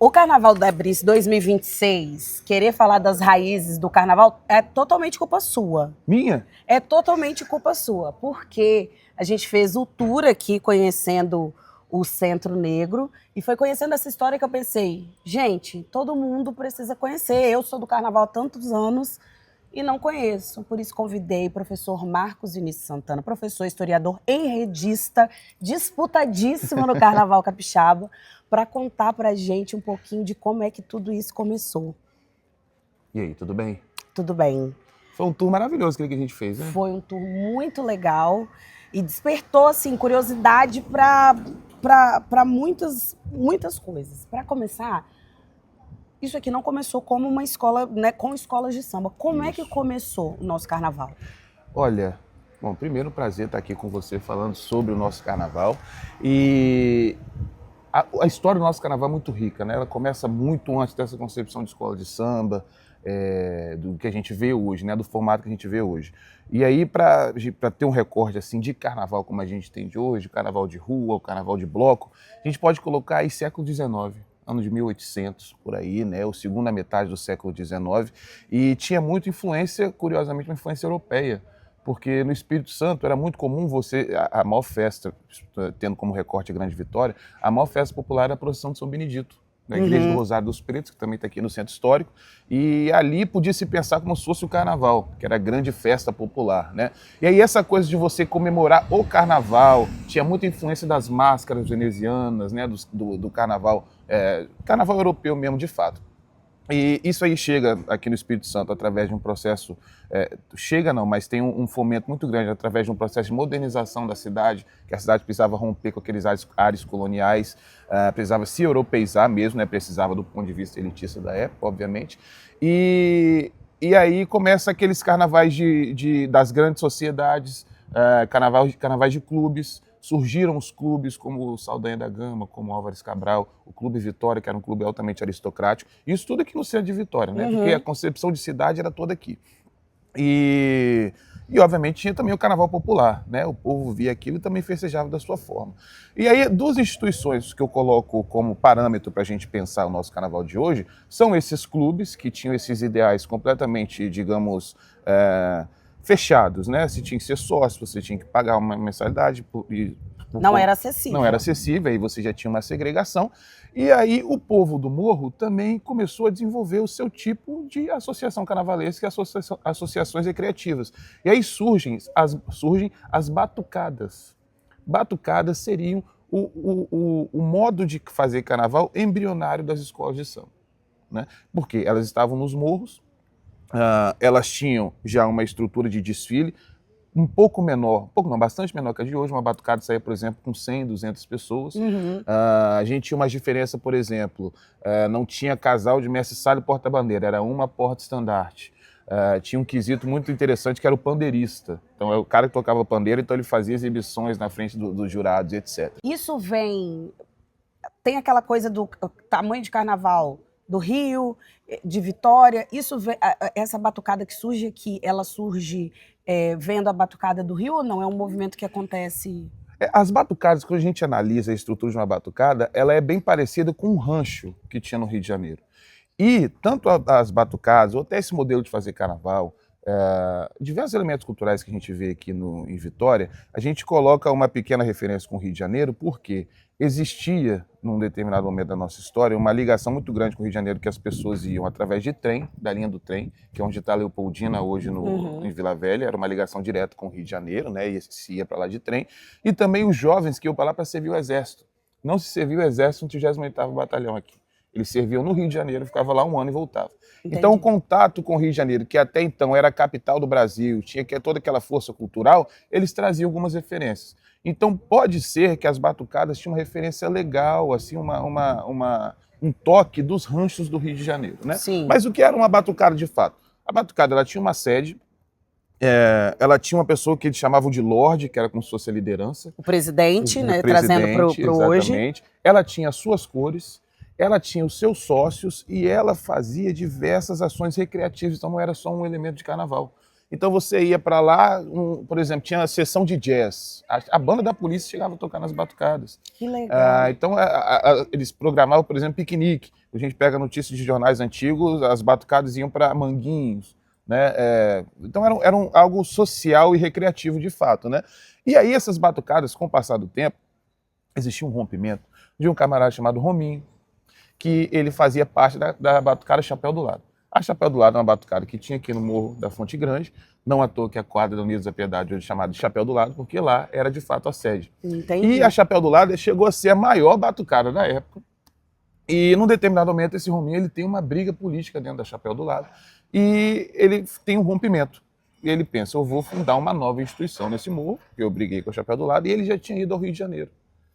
O Carnaval da Brice 2026, querer falar das raízes do carnaval é totalmente culpa sua. Minha? É totalmente culpa sua, porque a gente fez o tour aqui conhecendo o Centro Negro e foi conhecendo essa história que eu pensei, gente, todo mundo precisa conhecer. Eu sou do carnaval há tantos anos e não conheço. Por isso convidei o professor Marcos Vinícius Santana, professor, historiador, enredista, disputadíssimo no Carnaval Capixaba, para contar para a gente um pouquinho de como é que tudo isso começou. E aí, tudo bem? Tudo bem. Foi um tour maravilhoso que a gente fez, né? Foi um tour muito legal e despertou assim curiosidade para muitas coisas. Para começar, isso aqui não começou como uma escola, né, com escolas de samba. Como é que começou o nosso carnaval? Olha, bom, primeiro prazer estar aqui com você falando sobre o nosso carnaval. E a história do nosso carnaval é muito rica, né? Ela começa muito antes dessa concepção de escola de samba, do que a gente vê hoje, né? Do formato que a gente vê hoje. E aí, para ter um recorte assim de carnaval como a gente tem de hoje, o carnaval de rua, o carnaval de bloco, a gente pode colocar aí século XIX, ano de 1800, por aí, né? Ou segunda metade do século XIX. E tinha muita influência, curiosamente, uma influência europeia. Porque no Espírito Santo era muito comum a maior festa, tendo como recorte a Grande Vitória, a maior festa popular era a procissão de São Benedito, da Igreja do Rosário dos Pretos, que também está aqui no Centro Histórico, e ali podia se pensar como se fosse o Carnaval, que era a grande festa popular, né? E aí essa coisa de você comemorar o Carnaval, tinha muita influência das máscaras venezianas, né? Do Carnaval, Carnaval europeu mesmo, de fato. E isso aí chega aqui no Espírito Santo através de um processo, mas tem um fomento muito grande através de um processo de modernização da cidade, que a cidade precisava romper com aqueles ares coloniais, precisava se europeizar mesmo, né, precisava do ponto de vista elitista da época, obviamente, e aí começa aqueles carnavais das grandes sociedades, carnavais de clubes. Surgiram os clubes como o Saldanha da Gama, como o Álvares Cabral, o Clube Vitória, que era um clube altamente aristocrático. Isso tudo aqui no centro de Vitória, né? Porque a concepção de cidade era toda aqui. E obviamente, tinha também o Carnaval Popular, né? O povo via aquilo e também festejava da sua forma. E aí, duas instituições que eu coloco como parâmetro para a gente pensar o nosso Carnaval de hoje são esses clubes que tinham esses ideais completamente, digamos, fechados, né? Você tinha que ser sócio, você tinha que pagar uma mensalidade. Não era acessível. Não era acessível, aí você já tinha uma segregação. E aí o povo do Morro também começou a desenvolver o seu tipo de associação carnavalesca e associações recreativas. E aí surgem as batucadas. Batucadas seriam o modo de fazer carnaval embrionário das escolas de samba, né? Porque elas estavam nos morros, elas tinham já uma estrutura de desfile um pouco menor, bastante menor que a de hoje. Uma batucada saía, por exemplo, com 100, 200 pessoas. A gente tinha uma diferença, por exemplo, não tinha casal de mestre-sala e porta-bandeira, era uma porta-estandarte. Tinha um quesito muito interessante que era o pandeirista. Então, é o cara que tocava pandeiro, então ele fazia exibições na frente dos jurados, etc. Isso tem aquela coisa do tamanho de carnaval do Rio, de Vitória, essa batucada que surge aqui, ela surge vendo a batucada do Rio ou não? É um movimento que acontece... As batucadas, quando a gente analisa a estrutura de uma batucada, ela é bem parecida com um rancho que tinha no Rio de Janeiro. E tanto as batucadas, ou até esse modelo de fazer carnaval, diversos elementos culturais que a gente vê aqui em Vitória, a gente coloca uma pequena referência com o Rio de Janeiro, porque existia, num determinado momento da nossa história, uma ligação muito grande com o Rio de Janeiro, que as pessoas iam através de trem, da linha do trem, que é onde está a Leopoldina hoje em Vila Velha, era uma ligação direta com o Rio de Janeiro, né, e se ia para lá de trem, e também os jovens que iam para lá para servir o Exército. Não se servia o Exército no 38º Batalhão aqui. Eles serviam no Rio de Janeiro, ficava lá um ano e voltava. Entendi. Então, o contato com o Rio de Janeiro, que até então era a capital do Brasil, tinha toda aquela força cultural, eles traziam algumas referências. Então, pode ser que as batucadas tinham uma referência legal, assim, um toque dos ranchos do Rio de Janeiro, né? Sim. Mas o que era uma batucada de fato? A batucada, ela tinha uma sede, ela tinha uma pessoa que eles chamavam de Lorde, que era como se fosse a liderança. O presidente, né? Trazendo para o hoje. Exatamente. Ela tinha as suas cores, ela tinha os seus sócios e ela fazia diversas ações recreativas, então não era só um elemento de carnaval. Então você ia para lá, por exemplo, tinha a sessão de jazz. A banda da polícia chegava a tocar nas batucadas. Que legal. Então eles programavam, por exemplo, piquenique. A gente pega notícias de jornais antigos, as batucadas iam para Manguinhos, né? Então era algo social e recreativo de fato, né? E aí essas batucadas, com o passar do tempo, existia um rompimento de um camarada chamado Rominho, que ele fazia parte da batucada Chapéu do Lado. A Chapéu do Lado é uma batucada que tinha aqui no Morro da Fonte Grande, não à toa que a quadra da Unidos da Piedade hoje é chamada de Chapéu do Lado, porque lá era de fato a sede. Entendi. E a Chapéu do Lado chegou a ser a maior batucada da época. E num determinado momento esse Rominho ele tem uma briga política dentro da Chapéu do Lado e ele tem um rompimento. E ele pensa, eu vou fundar uma nova instituição nesse morro, que eu briguei com a Chapéu do Lado, e ele já tinha ido ao Rio de Janeiro,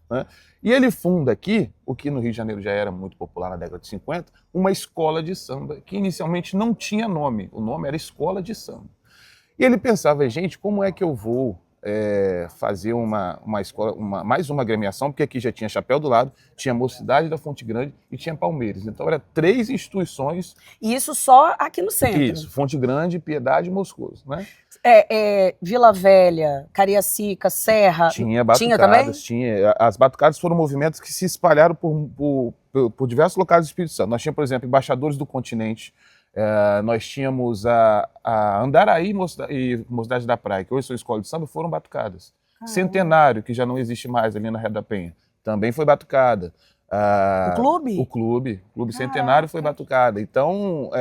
né? E ele funda aqui, o que no Rio de Janeiro já era muito popular na década de 50, uma escola de samba, que inicialmente não tinha nome, o nome era Escola de Samba. E ele pensava, gente, como é que eu vou fazer uma escola, mais uma agremiação, porque aqui já tinha Chapéu do Lado, tinha Mocidade da Fonte Grande e tinha Palmeiras. Então eram 3 instituições. E isso só aqui no centro? Isso, Fonte Grande, Piedade e Moscoso, né? Vila Velha, Cariacica, Serra, tinha batucadas, tinha também? Tinha. As batucadas foram movimentos que se espalharam por diversos locais do Espírito Santo. Nós tínhamos, por exemplo, Embaixadores do Continente, nós tínhamos a Andaraí e Mocidade da Praia, que hoje são escola de samba, foram batucadas. Centenário, que já não existe mais ali na Rede da Penha, também foi batucada. O clube? O clube Centenário foi batucada. Então,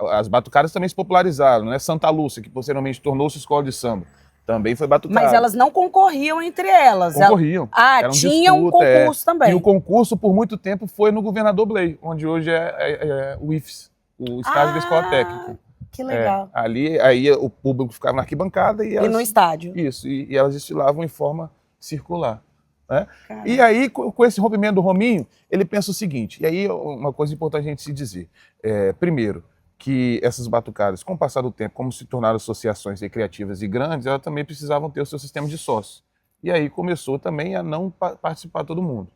as batucadas também se popularizaram, né? Santa Lúcia, que posteriormente tornou-se escola de samba, também foi batucada. Mas elas não concorriam entre elas? Concorriam. Tinha um concurso também. E o concurso, por muito tempo, foi no Governador Blay, onde hoje é o IFES, o estádio da Escola Técnica. Que legal. Aí o público ficava na arquibancada e elas... E no estádio. Isso, e elas desfilavam em forma circular, né? E aí, com esse rompimento do Rominho, ele pensa o seguinte, e aí uma coisa importante a gente se dizer. Primeiro, que essas batucadas, com o passar do tempo, como se tornaram associações recreativas e grandes, elas também precisavam ter o seu sistema de sócios. E aí começou também a não participar todo mundo.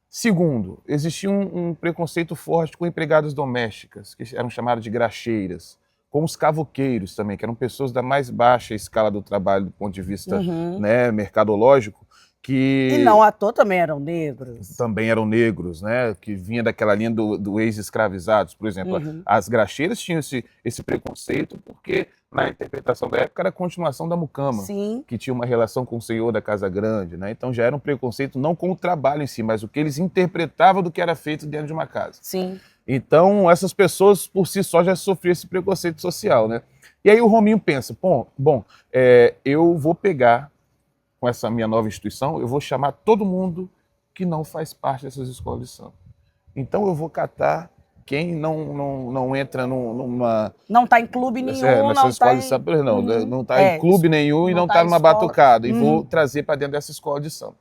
Segundo, existia um preconceito forte com empregadas domésticas, que eram chamadas de graxeiras, com os cavoqueiros também, que eram pessoas da mais baixa escala do trabalho do ponto de vista né, mercadológico, E não à toa também eram negros. Também eram negros, né? Que vinha daquela linha do ex-escravizados, por exemplo. As graxeiras tinham esse preconceito porque, na interpretação da época, era a continuação da mucama, que tinha uma relação com o senhor da Casa Grande, né? Então já era um preconceito não com o trabalho em si, mas o que eles interpretavam do que era feito dentro de uma casa. Então, essas pessoas, por si só, já sofriam esse preconceito social, né? E aí o Rominho pensa, eu vou pegar, com essa minha nova instituição, eu vou chamar todo mundo que não faz parte dessas escolas de samba. Então eu vou catar quem não entra numa... Não está em clube nenhum, nessas escolas de samba, não está em clube nenhum e não está numa batucada. E vou trazer para dentro dessa escola de samba.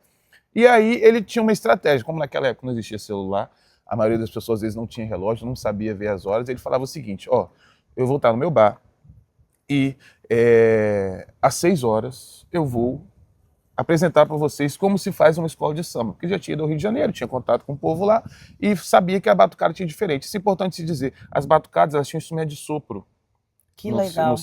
E aí ele tinha uma estratégia, como naquela época não existia celular, a maioria das pessoas às vezes não tinha relógio, não sabia ver as horas, ele falava o seguinte, eu vou estar no meu bar e às 6 horas eu vou apresentar para vocês como se faz uma escola de samba, porque já tinha ido ao Rio de Janeiro, tinha contato com o povo lá e sabia que a batucada tinha diferente. Isso é importante se dizer, as batucadas elas tinham instrumento de sopro. Que legal.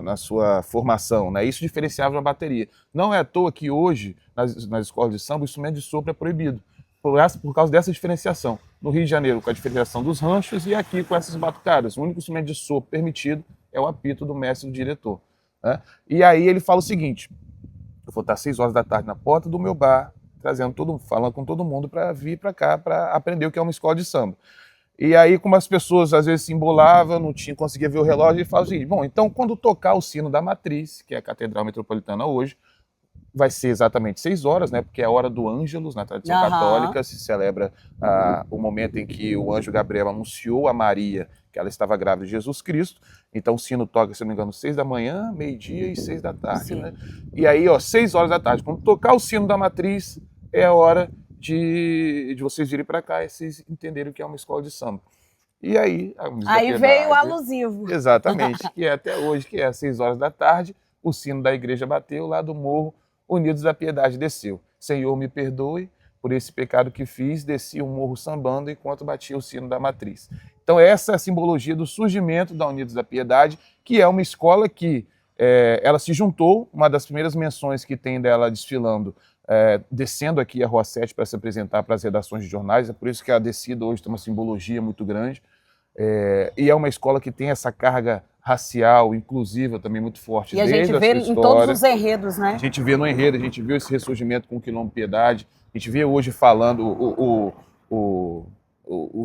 Na sua formação, né? Isso diferenciava a bateria. Não é à toa que hoje, nas escolas de samba, o instrumento de sopro é proibido, por causa dessa diferenciação. No Rio de Janeiro, com a diferenciação dos ranchos e aqui com essas batucadas. O único instrumento de sopro permitido é o apito do mestre do diretor, né? E aí ele fala o seguinte, eu vou estar às 6 horas da tarde na porta do meu bar, falando com todo mundo para vir para cá para aprender o que é uma escola de samba. E aí, como as pessoas às vezes se embolavam, não conseguia ver o relógio, ele fala o seguinte, então quando tocar o sino da Matriz, que é a Catedral Metropolitana hoje, vai ser exatamente 6 horas, né? Porque é a hora do Ângelus, na tradição católica, se celebra o momento em que o anjo Gabriel anunciou a Maria que ela estava grávida de Jesus Cristo. Então o sino toca, se não me engano, 6 da manhã, meio-dia e 6 da tarde, né? E aí, 6 horas da tarde, quando tocar o sino da Matriz, é a hora de vocês virem para cá e vocês entenderem o que é uma escola de samba. E aí... Aí veio o alusivo. Exatamente, que é até hoje, que é às 6 horas da tarde, o sino da igreja bateu, lá do morro, Unidos da Piedade desceu. Senhor, me perdoe por esse pecado que fiz, desci o morro sambando enquanto batia o sino da Matriz. Então essa é a simbologia do surgimento da Unidos da Piedade, que é uma escola que ela se juntou, uma das primeiras menções que tem dela desfilando, descendo aqui a Rua 7 para se apresentar para as redações de jornais, é por isso que a descida hoje tem uma simbologia muito grande, e é uma escola que tem essa carga racial, inclusiva também muito forte. E a gente vê em todos os enredos, né? A gente vê no enredo, a gente viu esse ressurgimento com o Quilombo Piedade, a gente vê hoje falando o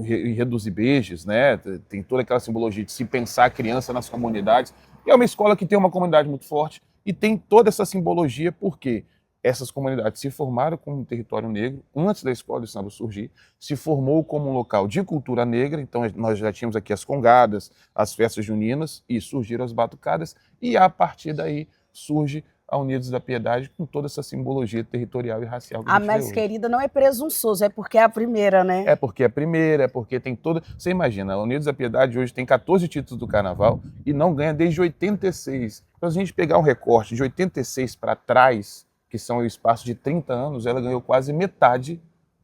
enredo dos Ibejes, né? Tem toda aquela simbologia de se pensar a criança nas comunidades. E é uma escola que tem uma comunidade muito forte e tem toda essa simbologia porque essas comunidades se formaram como um território negro antes da escola de samba surgir, se formou como um local de cultura negra, então nós já tínhamos aqui as congadas, as festas juninas e surgiram as batucadas e a partir daí surge a Unidos da Piedade com toda essa simbologia territorial e racial que a gente vê mais hoje. querida não é presunçoso, é porque é a primeira, né? É porque é a primeira, é porque tem toda... Você imagina, a Unidos da Piedade hoje tem 14 títulos do Carnaval e não ganha desde 86. Então, se a gente pegar um recorte de 86 para trás, que são o espaço de 30 anos, ela ganhou quase metade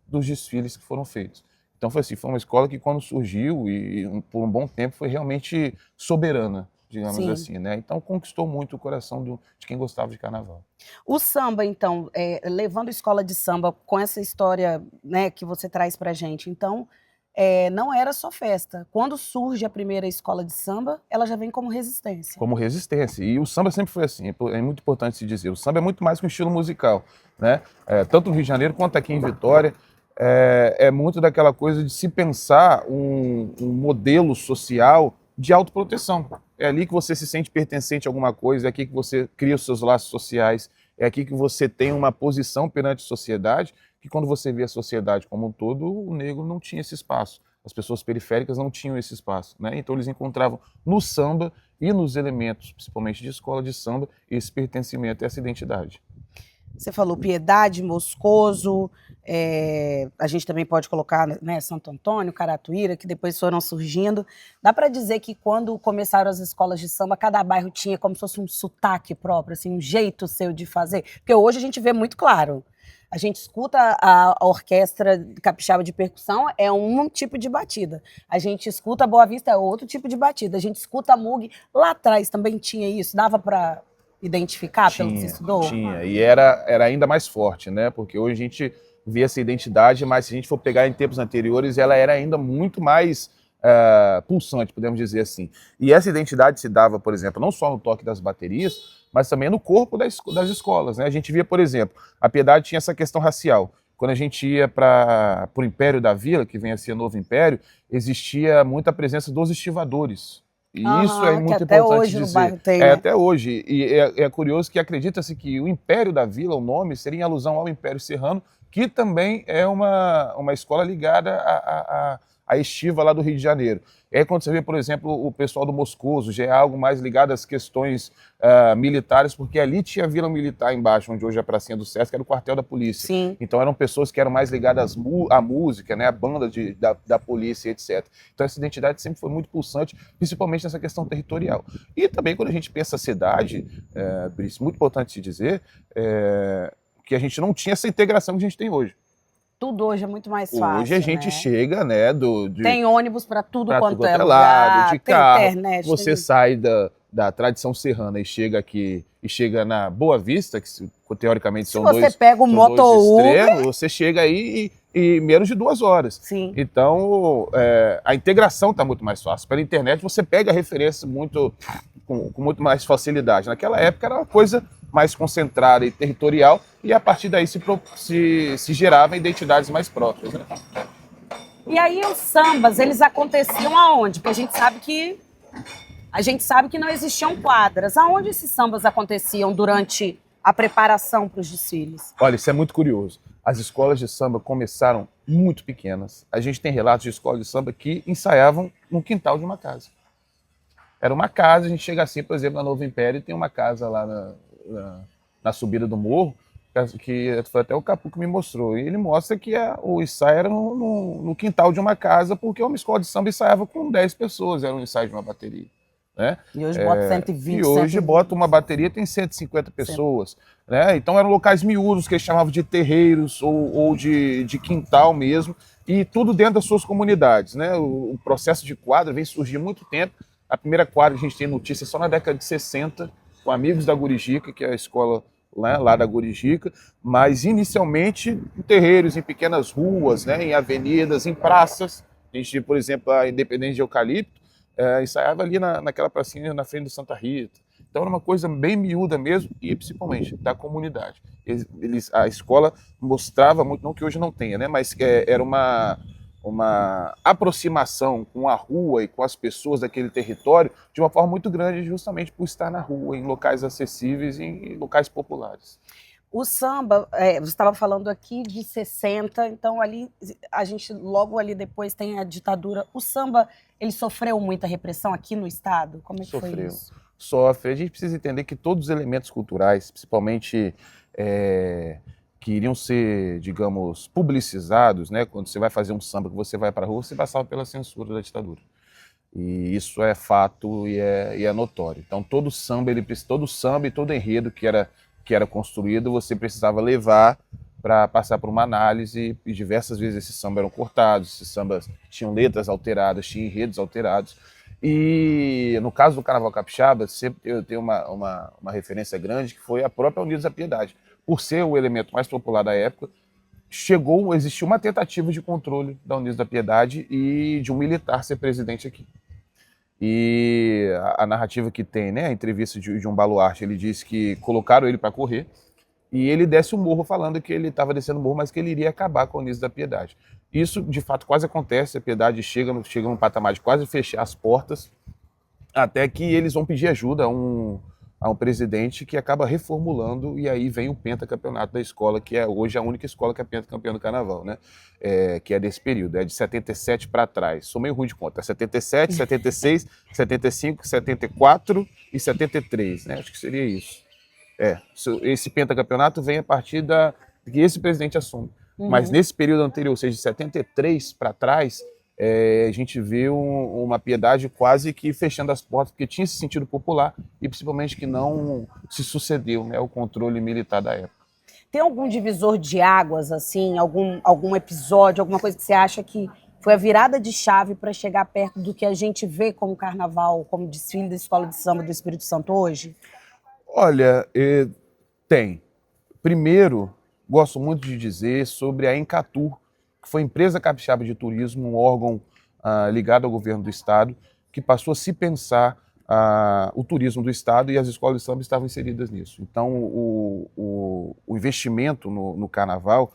dos desfiles que foram feitos. Então foi assim, foi uma escola que quando surgiu e por um bom tempo foi realmente soberana, digamos Sim. assim, né? Então conquistou muito o coração de quem gostava de carnaval. O samba, então, levando a escola de samba com essa história, né, que você traz pra gente, então, não era só festa. Quando surge a primeira escola de samba, ela já vem como resistência. Como resistência. E o samba sempre foi assim, é muito importante se dizer. O samba é muito mais que um estilo musical, né? Tanto no Rio de Janeiro quanto aqui em Vitória, é muito daquela coisa de se pensar um modelo social de autoproteção. É ali que você se sente pertencente a alguma coisa, é aqui que você cria os seus laços sociais, é aqui que você tem uma posição perante a sociedade, que quando você vê a sociedade como um todo, o negro não tinha esse espaço. As pessoas periféricas não tinham esse espaço, né? Então eles encontravam no samba e nos elementos, principalmente de escola de samba, esse pertencimento e essa identidade. Você falou Piedade, Moscoso, a gente também pode colocar, né, Santo Antônio, Caratuíra, que depois foram surgindo. Dá para dizer que quando começaram as escolas de samba, cada bairro tinha como se fosse um sotaque próprio, assim, um jeito seu de fazer? Porque hoje a gente vê muito claro. A gente escuta a orquestra capixaba de percussão, é um tipo de batida. A gente escuta a Boa Vista, é outro tipo de batida. A gente escuta a Moog, lá atrás também tinha isso, dava para identificar pelo que você estudou? Tinha, e era ainda mais forte, né? Porque hoje a gente vê essa identidade, mas se a gente for pegar em tempos anteriores, ela era ainda muito mais pulsante, podemos dizer assim. E essa identidade se dava, por exemplo, não só no toque das baterias, mas também no corpo das escolas, né? A gente via, por exemplo, a Piedade tinha essa questão racial. Quando a gente ia para o Império da Vila, que vem a ser Novo Império, existia muita presença dos estivadores. E isso é muito até importante hoje dizer. No bairro tem, né? Até hoje. E é curioso que acredita-se que o Império da Vila, o nome, seria em alusão ao Império Serrano, que também é uma escola ligada à estiva lá do Rio de Janeiro. E aí quando você vê, por exemplo, o pessoal do Moscoso, já é algo mais ligado às questões militares, porque ali tinha a Vila Militar embaixo, onde hoje é a pracinha do Sesc, que era o quartel da polícia. Sim. Então eram pessoas que eram mais ligadas à música, né, à banda da polícia, etc. Então essa identidade sempre foi muito pulsante, principalmente nessa questão territorial. E também quando a gente pensa a cidade, Brice, muito importante se dizer, que a gente não tinha essa integração que a gente tem hoje. Tudo hoje é muito mais fácil. Hoje a gente chega, né? Tem ônibus para tudo quanto é lugar, lado, de tem carro. internet. Você sai da tradição serrana e chega aqui, e chega na Boa Vista, que teoricamente são dois. Se você pega o moto-Uber, você chega aí e menos de 2 horas. Sim. Então, a integração está muito mais fácil. Pela internet você pega a referência com muito mais facilidade. Naquela época era uma coisa mais concentrada e territorial, e a partir daí se geravam identidades mais próprias. Né? E aí os sambas, eles aconteciam aonde? Porque a gente sabe que não existiam quadras. Aonde esses sambas aconteciam durante a preparação para os desfiles? Olha, isso é muito curioso. As escolas de samba começaram muito pequenas. A gente tem relatos de escolas de samba que ensaiavam no quintal de uma casa. Era uma casa, a gente chega assim, por exemplo, na Novo Império, tem uma casa lá na subida do morro, que foi até o Capu que me mostrou. E ele mostra que o ensaio era no quintal de uma casa, porque uma escola de samba ensaiava com 10 pessoas, era um ensaio de uma bateria. Né? E hoje bota 120. E hoje 120. bota uma bateria, tem 150 pessoas. Né? Então eram locais miúdos, que eles chamavam de terreiros ou de quintal mesmo, e tudo dentro das suas comunidades. Né? O processo de quadra vem surgir há muito tempo. A primeira quadra que a gente tem notícia só na década de 60, com Amigos da Gurijica, que é a escola lá da Gurijica, mas inicialmente em terreiros, em pequenas ruas, né, em avenidas, em praças. A gente, por exemplo, a Independente de Eucalipto, ensaiava ali naquela pracinha na frente do Santa Rita. Então era uma coisa bem miúda mesmo e principalmente da comunidade. A escola mostrava muito, não que hoje não tenha, né, mas era uma aproximação com a rua e com as pessoas daquele território de uma forma muito grande, justamente por estar na rua, em locais acessíveis e em locais populares. O samba, você estava falando aqui de 60, então ali a gente logo ali depois tem a ditadura. O samba, ele sofreu muita repressão aqui no estado? Como é que foi isso? Sofre. A gente precisa entender que todos os elementos culturais, principalmente que iriam ser, digamos, publicizados, né? Quando você vai fazer um samba, que você vai para a rua, você passava pela censura da ditadura. E isso é fato e é notório. Então todo samba e todo enredo que era construído, você precisava levar para passar por uma análise, e diversas vezes esses sambas eram cortados, esses sambas tinham letras alteradas, tinham enredos alterados. E no caso do Carnaval Capixaba, sempre eu tenho uma referência grande, que foi a própria Unidos da Piedade. Por ser o elemento mais popular da época, existiu uma tentativa de controle da Unidos da Piedade e de um militar ser presidente aqui. E a narrativa que tem, né, a entrevista de um baluarte, ele disse que colocaram ele para correr e ele desce o morro falando que ele estava descendo o morro, mas que ele iria acabar com a Unidos da Piedade. Isso, de fato, quase acontece, a Piedade chega num patamar de quase fechar as portas, até que eles vão pedir ajuda a um presidente que acaba reformulando, e aí vem o pentacampeonato da escola, que é hoje a única escola que é pentacampeã do carnaval, né? Que é desse período, é de 77 para trás. Sou meio ruim de conta, é 77, 76, 75, 74 e 73, né? Acho que seria isso. Esse pentacampeonato vem a partir que esse presidente assume. Mas nesse período anterior, ou seja, de 73 para trás, a gente vê uma Piedade quase que fechando as portas, porque tinha esse sentido popular e principalmente que não se sucedeu, né, o controle militar da época. Tem algum divisor de águas, assim, algum episódio, alguma coisa que você acha que foi a virada de chave para chegar perto do que a gente vê como carnaval, como desfile da Escola de Samba do Espírito Santo hoje? Olha, tem. Primeiro, gosto muito de dizer sobre a Encatur, que foi a Empresa Capixaba de Turismo, um órgão ligado ao governo do estado, que passou a se pensar o turismo do estado, e as escolas de samba estavam inseridas nisso. Então, o investimento no carnaval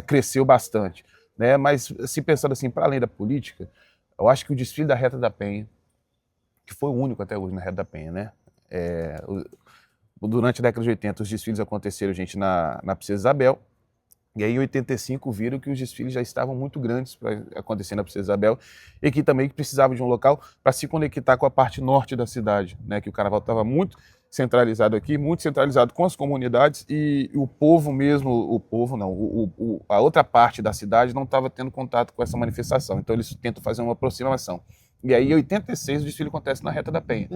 cresceu bastante, né? Mas, se pensando assim, para além da política, eu acho que o desfile da Reta da Penha, que foi o único até hoje na Reta da Penha, né? Durante a década de 80, os desfiles aconteceram, gente, na Princesa Isabel. E aí, em 85, viram que os desfiles já estavam muito grandes para acontecer na Princesa Isabel e que também precisava de um local para se conectar com a parte norte da cidade, né? Que o carnaval estava muito centralizado aqui, muito centralizado com as comunidades, e o povo mesmo, a outra parte da cidade não estava tendo contato com essa manifestação. Então, eles tentam fazer uma aproximação. E aí, em 86, o desfile acontece na Reta da Penha.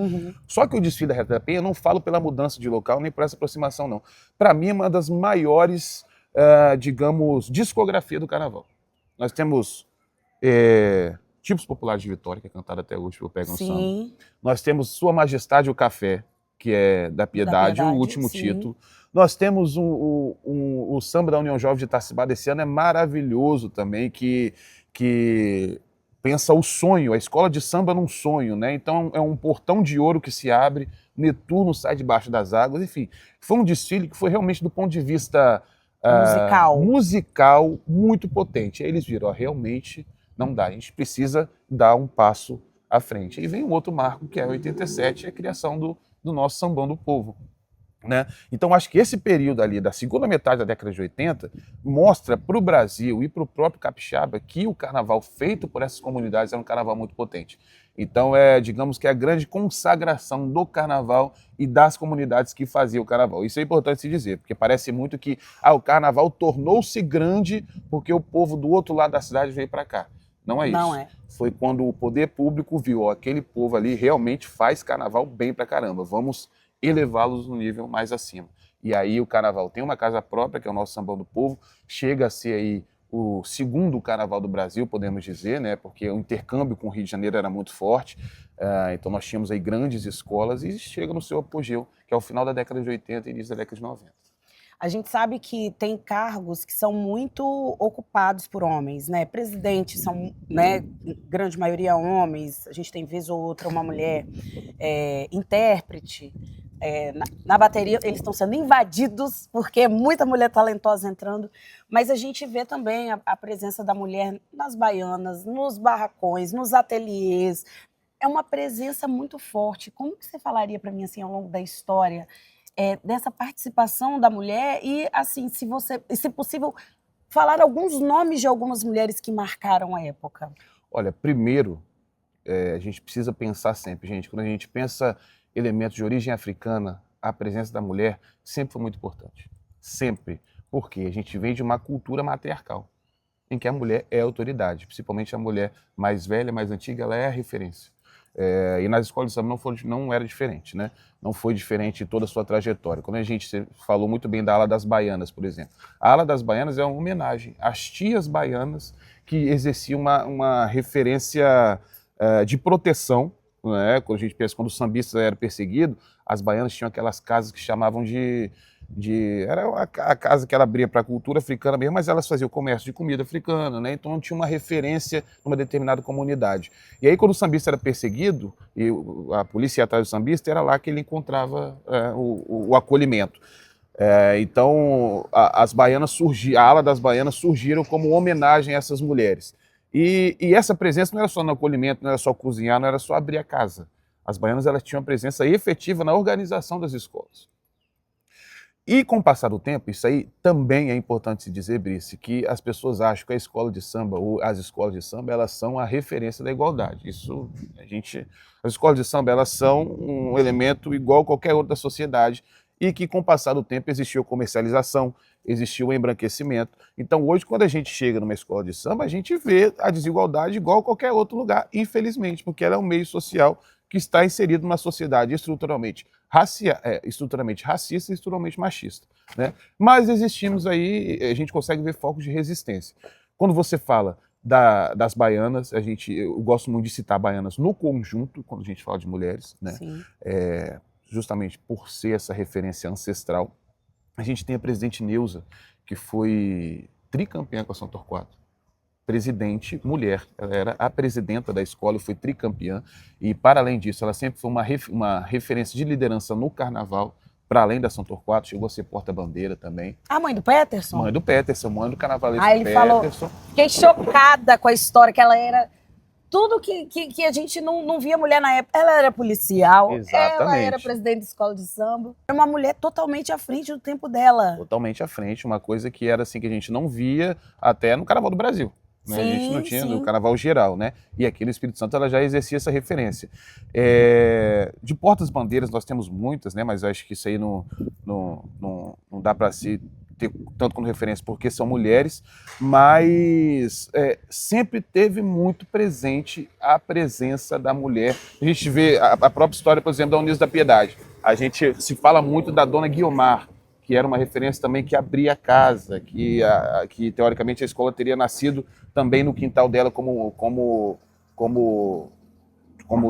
Só que o desfile da Reta da Penha, eu não falo pela mudança de local, nem por essa aproximação, não. Para mim, é uma das maiores, digamos, discografia do carnaval. Nós temos Tipos Populares de Vitória, que é cantada até hoje pelo Pega um Samba. Nós temos Sua Majestade o Café, que é da Piedade, o último título. Nós temos o Samba da União Jovem de Itacibá desse ano, é maravilhoso também, que pensa o sonho, a escola de samba num sonho, né? Então é um portão de ouro que se abre, Netuno sai debaixo das águas, enfim. Foi um desfile que foi realmente, do ponto de vista musical muito potente. Aí eles viram, realmente não dá, a gente precisa dar um passo à frente. E vem um outro marco, que é 87, a criação do nosso Sambão do Povo, né? Então acho que esse período ali, da segunda metade da década de 80, mostra para o Brasil e para o próprio capixaba que o carnaval feito por essas comunidades era um carnaval muito potente. Então digamos que a grande consagração do carnaval e das comunidades que faziam o carnaval. Isso é importante se dizer, porque parece muito que o carnaval tornou-se grande porque o povo do outro lado da cidade veio para cá. Não é isso. Não é. Foi quando o poder público viu, aquele povo ali realmente faz carnaval bem pra caramba, vamos elevá-los no nível mais acima. E aí o carnaval tem uma casa própria, que é o nosso Sambão do Povo, chega a ser aí o segundo carnaval do Brasil, podemos dizer, né? Porque o intercâmbio com o Rio de Janeiro era muito forte. Então nós tínhamos aí grandes escolas e chega no seu apogeu, que é o final da década de 80 e início da década de 90. A gente sabe que tem cargos que são muito ocupados por homens, né? Presidentes são, né, grande maioria homens, a gente tem vez ou outra uma mulher intérprete. Na bateria eles estão sendo invadidos porque é muita mulher talentosa entrando, mas a gente vê também a presença da mulher nas baianas, nos barracões, nos ateliês. É uma presença muito forte. Como que você falaria para mim assim ao longo da história dessa participação da mulher e, assim, se possível, falar alguns nomes de algumas mulheres que marcaram a época? Olha, primeiro, a gente precisa pensar sempre, gente, quando a gente pensa elementos de origem africana, a presença da mulher sempre foi muito importante. Sempre. Porque a gente vem de uma cultura matriarcal, em que a mulher é autoridade, principalmente a mulher mais velha, mais antiga, ela é a referência. E nas escolas de samba não era diferente, né? Não foi diferente em toda a sua trajetória. Quando você falou muito bem da ala das baianas, por exemplo. A ala das baianas é uma homenagem às tias baianas que exerciam uma referência de proteção, né? Quando a gente pensa, quando o sambista era perseguido, as baianas tinham aquelas casas que chamavam era a casa que ela abria para a cultura africana mesmo, mas elas faziam comércio de comida africana, né? Então tinha uma referência numa determinada comunidade. E aí quando o sambista era perseguido, e a polícia ia atrás do sambista, era lá que ele encontrava o acolhimento. Então as baianas surgiram, a ala das baianas surgiram como homenagem a essas mulheres. E essa presença não era só no acolhimento, não era só cozinhar, não era só abrir a casa. As baianas elas tinham uma presença efetiva na organização das escolas. E com o passar do tempo, isso aí também é importante se dizer, Brice, que as pessoas acham que a escola de samba ou as escolas de samba, elas são a referência da igualdade. As escolas de samba, elas são um elemento igual a qualquer outra da sociedade e que com o passar do tempo existiu comercialização, existiu o embranquecimento. Então hoje, quando a gente chega numa escola de samba, a gente vê a desigualdade igual a qualquer outro lugar, infelizmente, porque ela é um meio social que está inserido numa sociedade estruturalmente racista e estruturalmente machista, né? Mas existimos aí, a gente consegue ver focos de resistência. Quando você fala das baianas, eu gosto muito de citar baianas no conjunto, quando a gente fala de mulheres, né? Justamente por ser essa referência ancestral. A gente tem a presidente Neuza, que foi tricampeã com a São Torquato. Presidente mulher, ela era a presidenta da escola e foi tricampeã, e para além disso, ela sempre foi uma referência de liderança no carnaval, para além da São Torquato, chegou a ser porta-bandeira também. A mãe do Peterson? Mãe do Peterson, mãe do carnavalesco ele Peterson. Falou, fiquei chocada com a história, que ela era tudo que a gente não via mulher na época. Ela era policial, exatamente. Ela era presidente de escola de samba. Era uma mulher totalmente à frente do tempo dela. Totalmente à frente, uma coisa que era assim que a gente não via até no Carnaval do Brasil. Né? A gente não tinha no carnaval geral, né? E aqui no Espírito Santo ela já exercia essa referência. De portas-bandeiras nós temos muitas, né? Mas eu acho que isso aí não dá para se ter tanto como referência porque são mulheres, mas sempre teve muito presente a presença da mulher. A gente vê a própria história, por exemplo, da Unidos da Piedade. A gente se fala muito da Dona Guiomar, que era uma referência também que abria a casa, que teoricamente a escola teria nascido também no quintal dela como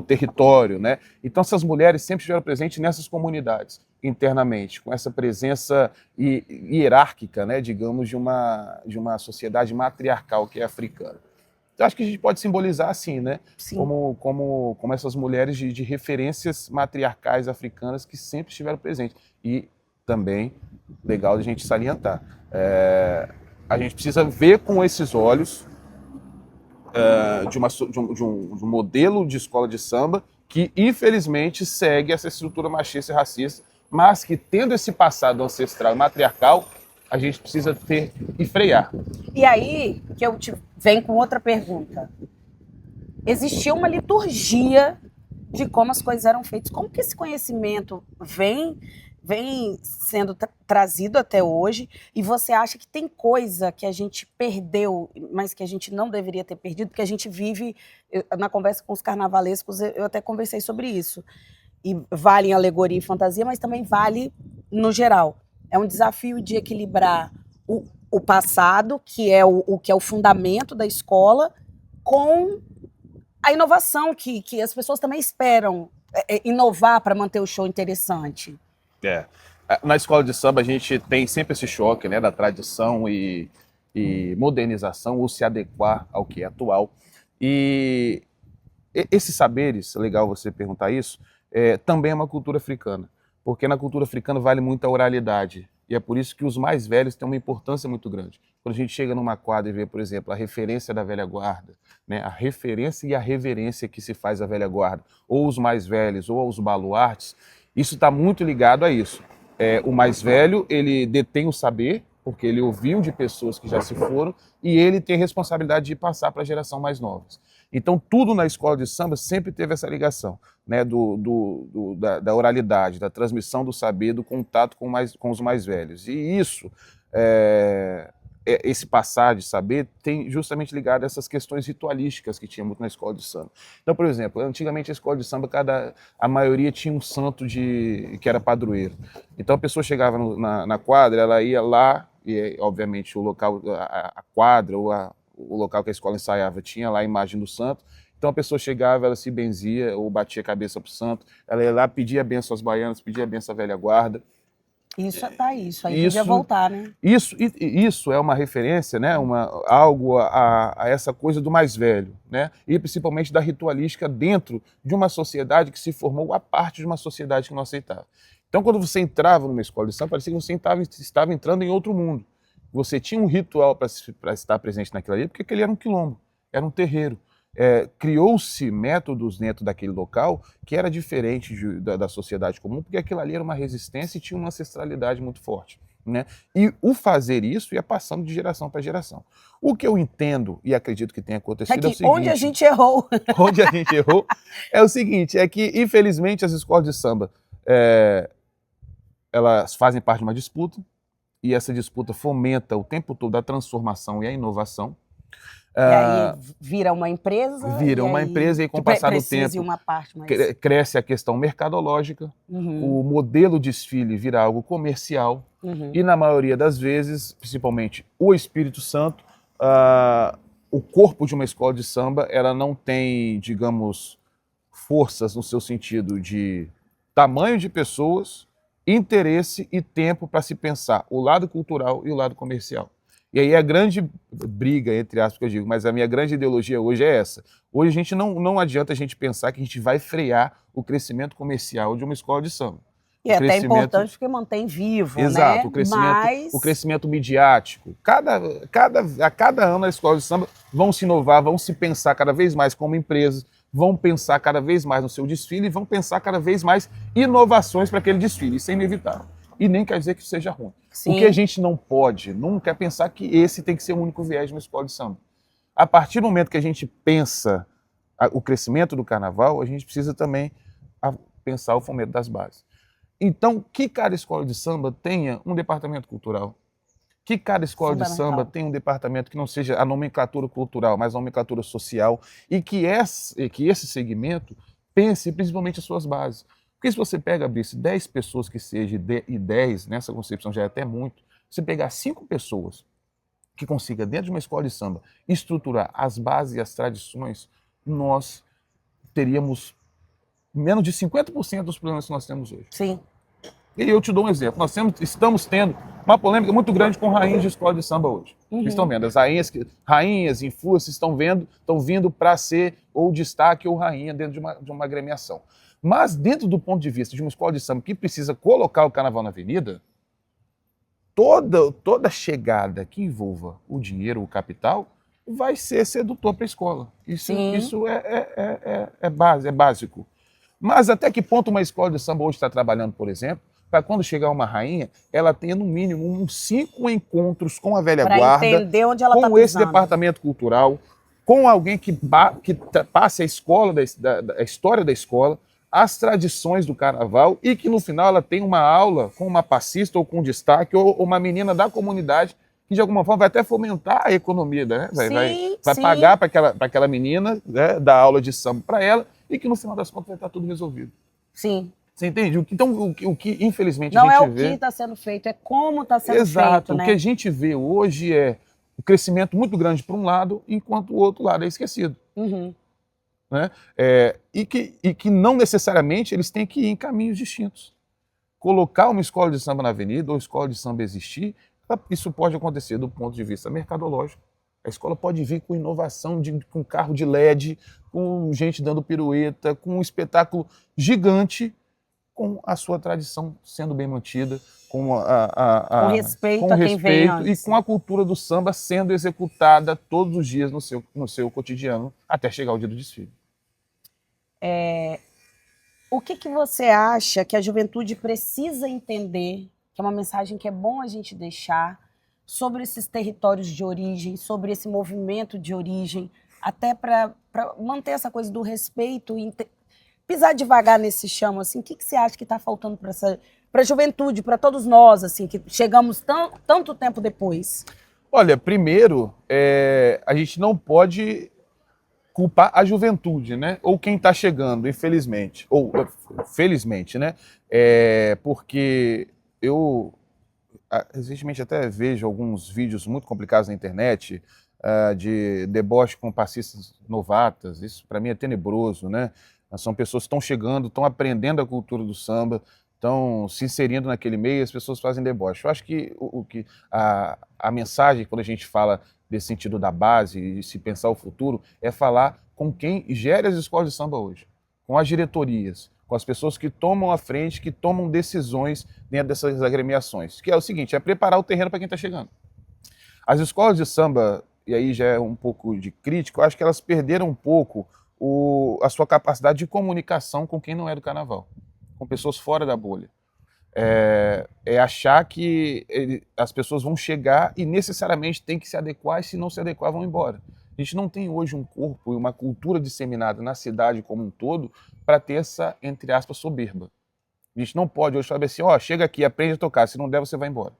território, né? Então essas mulheres sempre estiveram presentes nessas comunidades, internamente, com essa presença hierárquica, né, digamos, de uma sociedade matriarcal que é africana. Então, acho que a gente pode simbolizar assim, né? Sim. Como essas mulheres de referências matriarcais africanas que sempre estiveram presentes. E também, legal de a gente salientar, a gente precisa ver com esses olhos de um modelo de escola de samba que, infelizmente, segue essa estrutura machista e racista, mas que, tendo esse passado ancestral e matriarcal, a gente precisa ter e frear. E aí, que eu venho com outra pergunta. Existia uma liturgia de como as coisas eram feitas. Como que esse conhecimento vem sendo trazido até hoje, e você acha que tem coisa que a gente perdeu, mas que a gente não deveria ter perdido, porque a gente vive, na conversa com os carnavalescos, eu até conversei sobre isso, e vale em alegoria e fantasia, mas também vale no geral. É um desafio de equilibrar o o passado, que é o que é o fundamento da escola, com a inovação que as pessoas também esperam inovar para manter o show interessante. Na escola de samba a gente tem sempre esse choque, né, da tradição e modernização, ou se adequar ao que é atual. E esses saberes, legal você perguntar isso, também é uma cultura africana, porque na cultura africana vale muito a oralidade, e é por isso que os mais velhos têm uma importância muito grande. Quando a gente chega numa quadra e vê, por exemplo, a referência da velha guarda, né, a referência e a reverência que se faz à velha guarda, ou os mais velhos, ou aos baluartes, isso está muito ligado a isso. O mais velho, ele detém o saber, porque ele ouviu de pessoas que já se foram, e ele tem a responsabilidade de passar para a geração mais nova. Então, tudo na escola de samba sempre teve essa ligação, né, da oralidade, da transmissão do saber, do contato com os mais velhos. E isso, esse passar de saber, tem justamente ligado a essas questões ritualísticas que tinha muito na escola de samba. Então, por exemplo, antigamente a escola de samba, a maioria tinha um santo que era padroeiro. Então, a pessoa chegava na quadra, ela ia lá, e obviamente o local, a quadra ou o local que a escola ensaiava tinha lá a imagem do santo. Então a pessoa chegava, ela se benzia ou batia a cabeça pro santo, ela ia lá, pedia a benção às baianas, pedia a benção à velha guarda. Isso aí podia voltar, né? Isso é uma referência, né? Algo a essa coisa do mais velho, né? E principalmente da ritualística dentro de uma sociedade que se formou a parte de uma sociedade que não aceitava. Então, quando você entrava numa escola de samba, parecia que você estava entrando em outro mundo. Você tinha um ritual para estar presente naquilo ali, porque aquele era um quilombo, era um terreiro. Criou-se métodos dentro daquele local que era diferente da sociedade comum, porque aquilo ali era uma resistência e tinha uma ancestralidade muito forte, né? E o fazer isso ia passando de geração para geração. O que eu entendo e acredito que tenha acontecido é o seguinte... Onde a gente errou. Onde a gente errou é o seguinte, é que, infelizmente, as escolas de samba, elas fazem parte de uma disputa, e essa disputa fomenta o tempo todo a transformação e a inovação. E aí vira uma empresa. Vira uma empresa e com o passar do tempo uma parte mais... cresce a questão mercadológica, o modelo desfile vira algo comercial e na maioria das vezes, principalmente o Espírito Santo, o corpo de uma escola de samba, ela não tem, digamos, forças no seu sentido de tamanho de pessoas, interesse e tempo para se pensar o lado cultural e o lado comercial. E aí a grande briga, entre aspas, que eu digo, mas a minha grande ideologia hoje é essa. Hoje a gente não adianta a gente pensar que a gente vai frear o crescimento comercial de uma escola de samba. E é até importante porque mantém vivo, exato, né? O crescimento midiático. A cada ano as escolas de samba vão se inovar, vão se pensar cada vez mais como empresas, vão pensar cada vez mais no seu desfile e vão pensar cada vez mais inovações para aquele desfile. Isso é inevitável. E nem quer dizer que isso seja ruim. Sim. O que a gente não pode nunca é pensar que esse tem que ser o único viés de uma escola de samba. A partir do momento que a gente pensa o crescimento do carnaval, a gente precisa também pensar o fomento das bases. Então, que cada escola de samba tenha um departamento cultural. Que cada escola de samba tenha um departamento que não seja a nomenclatura cultural, mas a nomenclatura social, e que esse segmento pense principalmente as suas bases. Porque se você pega, Brice, 10 pessoas que sejam, e 10, nessa concepção já é até muito, você pegar 5 pessoas que consiga, dentro de uma escola de samba, estruturar as bases e as tradições, nós teríamos menos de 50% dos problemas que nós temos hoje. Sim. E eu te dou um exemplo. Nós estamos tendo uma polêmica muito grande com rainhas de escola de samba hoje. Vocês estão vendo, as rainhas influências estão vindo para ser ou destaque ou rainha dentro de uma agremiação. Mas dentro do ponto de vista de uma escola de samba que precisa colocar o carnaval na avenida, toda chegada que envolva o dinheiro, o capital, vai ser sedutor para a escola. Isso é básico. Mas até que ponto uma escola de samba hoje está trabalhando, por exemplo, para quando chegar uma rainha, ela tenha no mínimo uns 5 encontros com a velha guarda, entender onde ela com esse departamento cultural, com alguém que passe a escola, a história da escola, as tradições do carnaval, e que no final ela tenha uma aula com uma passista ou com destaque, ou uma menina da comunidade, que de alguma forma vai até fomentar a economia, né? Vai pagar para aquela menina, né, dar aula de samba para ela, e que no final das contas vai estar tudo resolvido. Sim. Você entende? Então, o que infelizmente Não a é gente o vê... que está sendo feito, é como está sendo Exato. feito, né? O que a gente vê hoje é um crescimento muito grande para um lado, enquanto o outro lado é esquecido. Uhum. Né? E que não necessariamente eles têm que ir em caminhos distintos. Colocar uma escola de samba na avenida ou escola de samba existir, isso pode acontecer do ponto de vista mercadológico. A escola pode vir com inovação, com carro de LED, com gente dando pirueta, com um espetáculo gigante, com a sua tradição sendo bem mantida, com Com respeito com a quem vem respeito e antes. com a cultura do samba sendo executada todos os dias no seu cotidiano, até chegar o dia do desfile. O que você acha que a juventude precisa entender, que é uma mensagem que é bom a gente deixar, sobre esses territórios de origem, sobre esse movimento de origem, até para manter essa coisa do respeito e pisar devagar nesse chão, assim, o que você acha que está faltando para a juventude, para todos nós, assim, que chegamos tanto tempo depois? Olha, primeiro, a gente não pode culpar a juventude, né? Ou quem está chegando, infelizmente. Ou felizmente, né? Porque eu recentemente até vejo alguns vídeos muito complicados na internet de deboche com passistas novatas. Isso para mim é tenebroso, né? São pessoas que estão chegando, estão aprendendo a cultura do samba, estão se inserindo naquele meio e as pessoas fazem deboche. Eu acho que a mensagem, quando a gente fala desse sentido da base e se pensar o futuro, é falar com quem gere as escolas de samba hoje, com as diretorias, com as pessoas que tomam a frente, que tomam decisões dentro dessas agremiações, que é o seguinte, é preparar o terreno para quem está chegando. As escolas de samba, e aí já é um pouco de crítica, eu acho que elas perderam um pouco a sua capacidade de comunicação com quem não é do carnaval, com pessoas fora da bolha. Achar que as pessoas vão chegar e necessariamente tem que se adequar, e se não se adequar vão embora. A gente não tem hoje um corpo e uma cultura disseminada na cidade como um todo para ter essa, entre aspas, soberba. A gente não pode hoje falar assim, chega aqui, aprende a tocar, se não der você vai embora.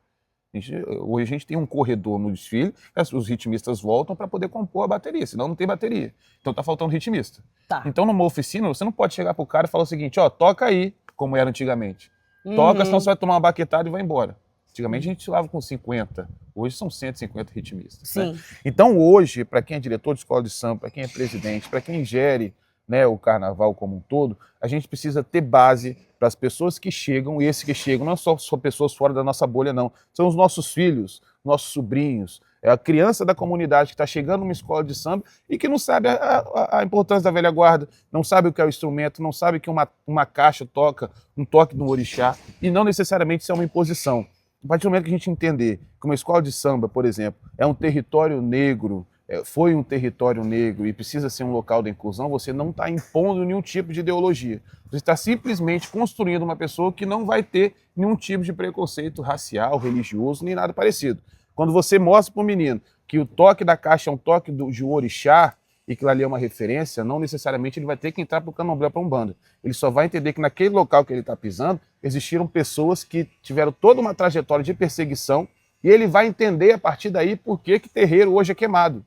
Hoje a gente tem um corredor no desfile, os ritmistas voltam para poder compor a bateria, senão não tem bateria. Então tá faltando ritmista. Tá. Então numa oficina você não pode chegar pro cara e falar o seguinte, toca aí, como era antigamente. Toca, senão você vai tomar uma baquetada e vai embora. Antigamente a gente lava com 50, hoje são 150 ritmistas. Sim. Né? Então hoje, para quem é diretor de escola de samba, para quem é presidente, para quem gere, né, o carnaval como um todo, a gente precisa ter base para as pessoas que chegam, e esses que chegam não são só pessoas fora da nossa bolha, não. São os nossos filhos, nossos sobrinhos, é a criança da comunidade que está chegando numa escola de samba e que não sabe a importância da velha guarda, não sabe o que é o instrumento, não sabe que uma caixa toca um toque do orixá, e não necessariamente isso é uma imposição. A partir do momento que a gente entender que uma escola de samba, por exemplo, é um território negro, foi um território negro e precisa ser um local da inclusão, você não está impondo nenhum tipo de ideologia. Você está simplesmente construindo uma pessoa que não vai ter nenhum tipo de preconceito racial, religioso, nem nada parecido. Quando você mostra para o menino que o toque da caixa é um toque de orixá e que ali é uma referência, não necessariamente ele vai ter que entrar para o candomblé, para a Umbanda. Ele só vai entender que naquele local que ele está pisando, existiram pessoas que tiveram toda uma trajetória de perseguição e ele vai entender a partir daí por que terreiro hoje é queimado.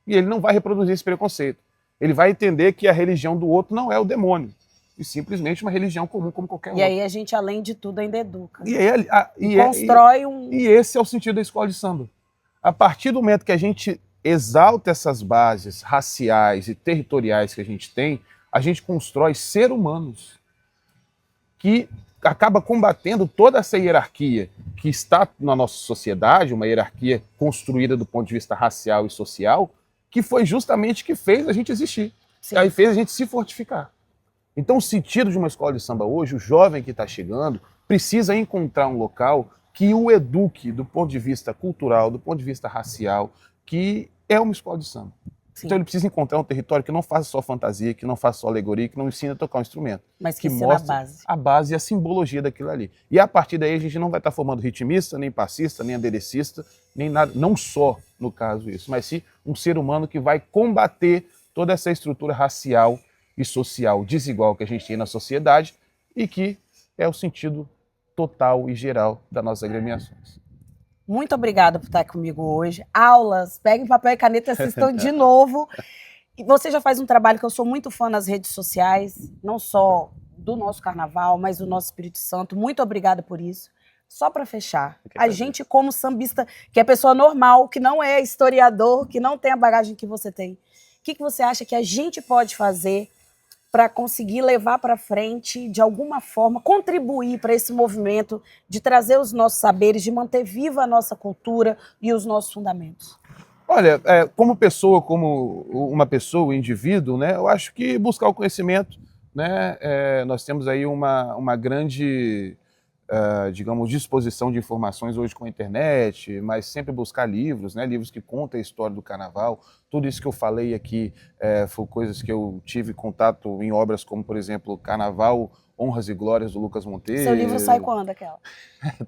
E ele não vai reproduzir esse preconceito. Ele vai entender que a religião do outro não é o demônio, e simplesmente uma religião comum como qualquer outra. E aí a gente, além de tudo, ainda educa. Constrói um... E esse é o sentido da escola de samba. A partir do momento que a gente exalta essas bases raciais e territoriais que a gente constrói seres humanos que acaba combatendo toda essa hierarquia que está na nossa sociedade, uma hierarquia construída do ponto de vista racial e social, que foi justamente que fez a gente existir. Sim. Aí fez a gente se fortificar. Então o sentido de uma escola de samba hoje, o jovem que está chegando, precisa encontrar um local que o eduque do ponto de vista cultural, do ponto de vista racial, que é uma escola de samba. Sim. Então ele precisa encontrar um território que não faça só fantasia, que não faça só alegoria, que não ensine a tocar um instrumento. Mas que mostre a base e a simbologia daquilo ali. E a partir daí a gente não vai estar formando ritmista, nem passista, nem aderecista, nem nada, não só no caso isso, mas sim um ser humano que vai combater toda essa estrutura racial e social desigual que a gente tem na sociedade e que é o sentido total e geral das nossas agremiações. Muito obrigada por estar comigo hoje. Aulas, peguem papel e caneta, assistam de novo. E você já faz um trabalho que eu sou muito fã nas redes sociais, não só do nosso carnaval, mas do nosso Espírito Santo. Muito obrigada por isso. Só para fechar, a gente como sambista, que é pessoa normal, que não é historiador, que não tem a bagagem que você tem, o que você acha que a gente pode fazer para conseguir levar para frente, de alguma forma, contribuir para esse movimento de trazer os nossos saberes, de manter viva a nossa cultura e os nossos fundamentos? Olha, como pessoa, como uma pessoa, um indivíduo, né, eu acho que buscar o conhecimento, né, nós temos aí uma grande, digamos, disposição de informações hoje com a internet, mas sempre buscar livros, né, livros que contam a história do carnaval. Tudo isso que eu falei aqui foram coisas que eu tive contato em obras como, por exemplo, Carnaval, Honras e Glórias, do Lucas Monteiro. Seu livro sai quando, aquela?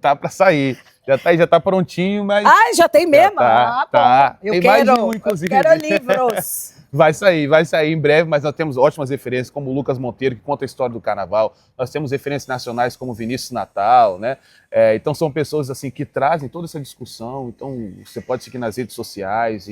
Tá para sair. Já tá prontinho, mas... Ah, já tem mesmo? Tá. Eu tem quero, mais de um, inclusive. Eu quero livros. Vai sair em breve, mas nós temos ótimas referências, como o Lucas Monteiro, que conta a história do carnaval. Nós temos referências nacionais como Vinícius Natal, né? Então são pessoas assim que trazem toda essa discussão. Então você pode seguir nas redes sociais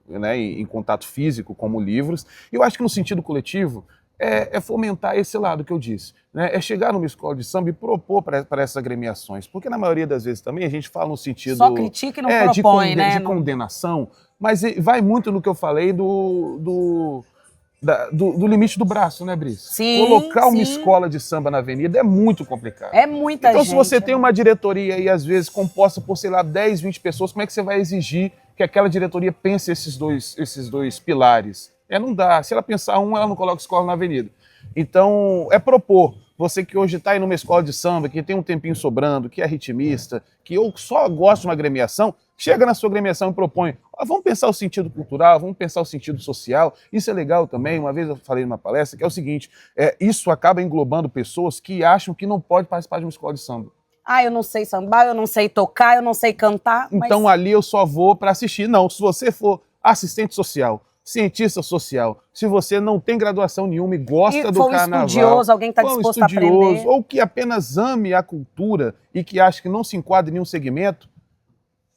né, em contato físico, como livros. E eu acho que no sentido coletivo é fomentar esse lado que eu disse, né? É chegar numa escola de samba e propor para essas agremiações, porque na maioria das vezes também a gente fala no sentido... Só critica e não propõe, né? De condenação, mas vai muito no que eu falei do limite do braço, né, Brice? Sim, colocar uma escola de samba na avenida é muito complicado. É muita gente. Então, se você tem uma diretoria aí, às vezes, composta por, sei lá, 10, 20 pessoas, como é que você vai exigir que aquela diretoria pense esses dois pilares? Não dá. Se ela pensar ela não coloca escola na avenida. Então, propor. Você que hoje está aí numa escola de samba, que tem um tempinho sobrando, que é ritmista, que eu só gosto de uma agremiação, chega na sua agremiação e propõe, vamos pensar o sentido cultural, vamos pensar o sentido social. Isso é legal também. Uma vez eu falei numa palestra que é o seguinte, isso acaba englobando pessoas que acham que não pode participar de uma escola de samba. Eu não sei sambar, eu não sei tocar, eu não sei cantar. Então ali eu só vou para assistir. Não, se você for assistente social, cientista social, se você não tem graduação nenhuma e gosta do carnaval, estudioso, alguém que está disposto a aprender, ou que apenas ame a cultura e que acha que não se enquadra em nenhum segmento,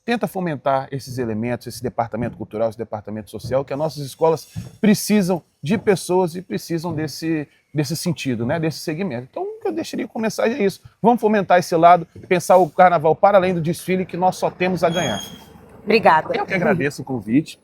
tenta fomentar esses elementos, esse departamento cultural, esse departamento social, que as nossas escolas precisam de pessoas e precisam desse sentido, né, desse segmento. Então, o que eu deixaria começar é isso. Vamos fomentar esse lado, pensar o carnaval para além do desfile, que nós só temos a ganhar. Obrigada. Eu que agradeço o convite.